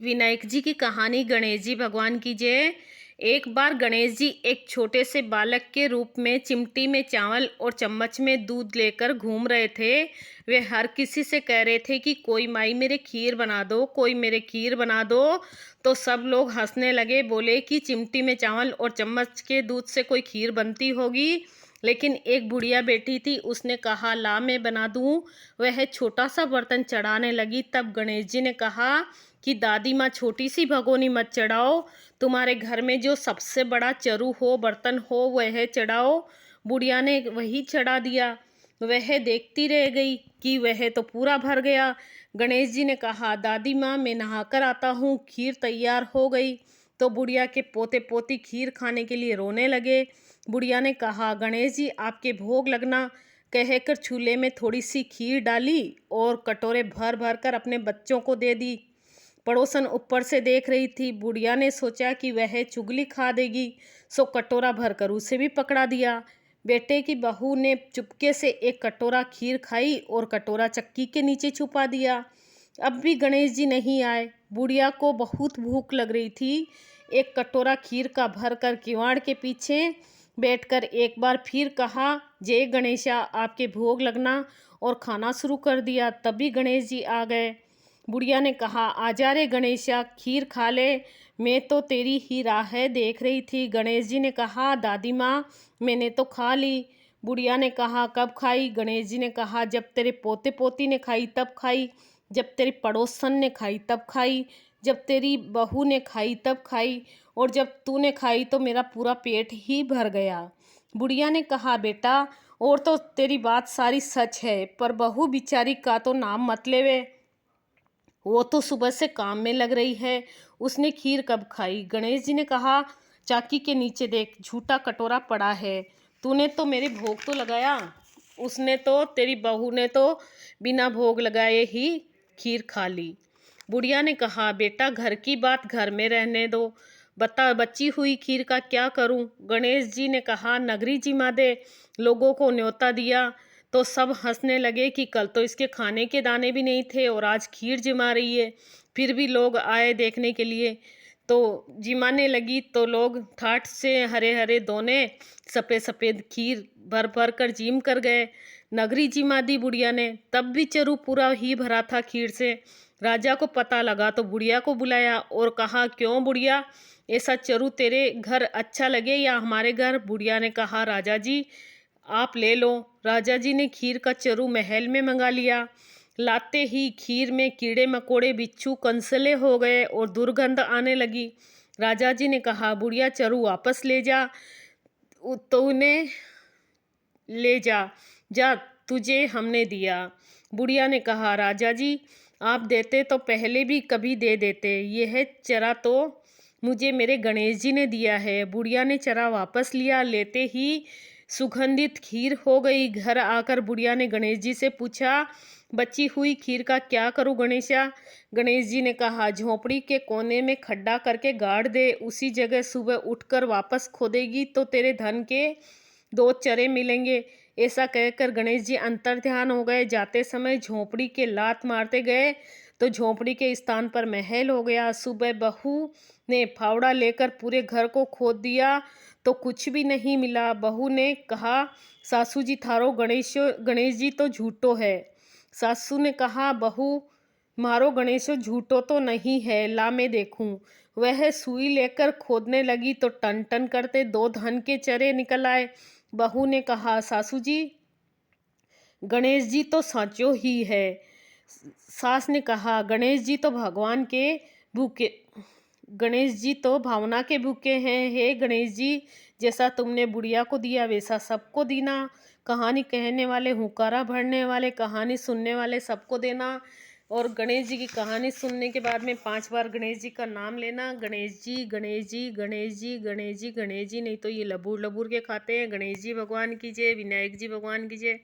विनायक जी की कहानी। गणेश जी भगवान की जय। एक बार गणेश जी एक छोटे से बालक के रूप में चिमटी में चावल और चम्मच में दूध लेकर घूम रहे थे। वे हर किसी से कह रहे थे कि कोई माई मेरे खीर बना दो, कोई मेरे खीर बना दो। तो सब लोग हंसने लगे, बोले कि चिमटी में चावल और चम्मच के दूध से कोई खीर बनती होगी। लेकिन एक बुढ़िया बेटी थी, उसने कहा ला मैं बना दूं। वह छोटा सा बर्तन चढ़ाने लगी, तब गणेश जी ने कहा कि दादी माँ छोटी सी भगोनी मत चढ़ाओ, तुम्हारे घर में जो सबसे बड़ा चरु हो, बर्तन हो, वह चढ़ाओ। बुढ़िया ने वही चढ़ा दिया। वह देखती रह गई कि वह तो पूरा भर गया। गणेश जी ने कहा दादी माँ मैं नहाकर आता हूँ। खीर तैयार हो गई तो बुढ़िया के पोते पोती खीर खाने के लिए रोने लगे। बुढ़िया ने कहा गणेश जी आपके भोग लगना, कहकर चूल्हे में थोड़ी सी खीर डाली और कटोरे भर भर कर अपने बच्चों को दे दी। पड़ोसन ऊपर से देख रही थी। बुढ़िया ने सोचा कि वह चुगली खा देगी, सो कटोरा भरकर उसे भी पकड़ा दिया। बेटे की बहू ने चुपके से एक कटोरा खीर खाई और कटोरा चक्की के नीचे छुपा दिया। अब भी गणेश जी नहीं आए। बुढ़िया को बहुत भूख लग रही थी। एक कटोरा खीर का भरकर किवाड़ के पीछे बैठकर एक बार फिर कहा जय गणेशा आपके भोग लगना, और खाना शुरू कर दिया। तभी गणेश जी आ गए। बुढ़िया ने कहा आजा रे गणेशा खीर खा ले, मैं तो तेरी ही राह देख रही थी। गणेश जी ने कहा दादी माँ मैंने तो खा ली। बुढ़िया ने कहा कब खाई? गणेश जी ने कहा जब तेरे पोते पोती ने खाई तब खाई, जब तेरी पड़ोसन ने खाई तब खाई, जब तेरी बहू ने खाई तब खाई, और जब तूने खाई तो मेरा पूरा पेट ही भर गया। बुढ़िया ने कहा बेटा और तो तेरी बात सारी सच है, पर बहू बिचारी का तो नाम मत लेवे, वो तो सुबह से काम में लग रही है, उसने खीर कब खाई? गणेश जी ने कहा चाकी के नीचे देख झूठा कटोरा पड़ा है, तूने तो मेरे भोग तो लगाया, उसने तो तेरी बहू ने तो बिना भोग लगाए ही खीर खा ली। बुढ़िया ने कहा बेटा घर की बात घर में रहने दो, बता बची हुई खीर का क्या करूं? गणेश जी ने कहा नगरी जिमा दे, लोगों को न्योता दिया तो सब हंसने लगे कि कल तो इसके खाने के दाने भी नहीं थे और आज खीर जिमा रही है। फिर भी लोग आए देखने के लिए, तो जिमाने लगी तो लोग ठाठ से हरे हरे दोने सफ़ेद सफ़ेद खीर भर भर कर जिम कर गए। नगरी जिमा दी बुढ़िया ने, तब भी चरु पूरा ही भरा था खीर से। राजा को पता लगा तो बुढ़िया को बुलाया और कहा क्यों बुढ़िया, ऐसा चरु तेरे घर अच्छा लगे या हमारे घर? बुढ़िया ने कहा राजा जी आप ले लो। राजा जी ने खीर का चरु महल में मंगा लिया। लाते ही खीर में कीड़े मकोड़े बिच्छू कंसले हो गए और दुर्गंध आने लगी। राजा जी ने कहा बुढ़िया चरु वापस ले जा, तो उन्हें ले जा, जा तुझे हमने दिया। बुढ़िया ने कहा राजा जी आप देते तो पहले भी कभी दे देते, यह चरा तो मुझे मेरे गणेश जी ने दिया है। बुढ़िया ने चरा वापस लिया, लेते ही सुगंधित खीर हो गई। घर आकर बुढ़िया ने गणेश जी से पूछा बची हुई खीर का क्या करूं गणेशा? गणेश जी ने कहा झोपड़ी के कोने में खड्डा करके गाड़ दे, उसी जगह सुबह उठकर वापस खोदेगी तो तेरे धन के 2 चरे मिलेंगे। ऐसा कहकर गणेश जी अंतर्ध्यान हो गए। जाते समय झोपड़ी के लात मारते गए तो झोपड़ी के स्थान पर महल हो गया। सुबह बहू ने फावड़ा लेकर पूरे घर को खोद दिया तो कुछ भी नहीं मिला। बहू ने कहा सासू जी थारो गणेश जी तो झूठो है। सासू ने कहा बहू मारो गणेश झूठो तो नहीं है, ला मैं देखूं। वह सुई लेकर खोदने लगी तो टन टन करते 2 धन के चरे निकल आए। बहू ने कहा सासू जी गणेश जी तो साचो ही है। सास ने कहा गणेश जी तो भगवान के भूखे, गणेश जी तो भावना के भूखे हैं। हे गणेश जी जैसा तुमने बुढ़िया को दिया वैसा सबको देना। कहानी कहने वाले, हुंकारा भरने वाले, कहानी सुनने वाले सबको देना। और गणेश जी की कहानी सुनने के बाद में 5 बार गणेश जी का नाम लेना। गणेश जी गणेश जी गणेश जी गणेश जी गणेश जी, नहीं तो ये लबूर लबूर के खाते हैं। गणेश जी भगवान की जय, विनायक जी भगवान की जय।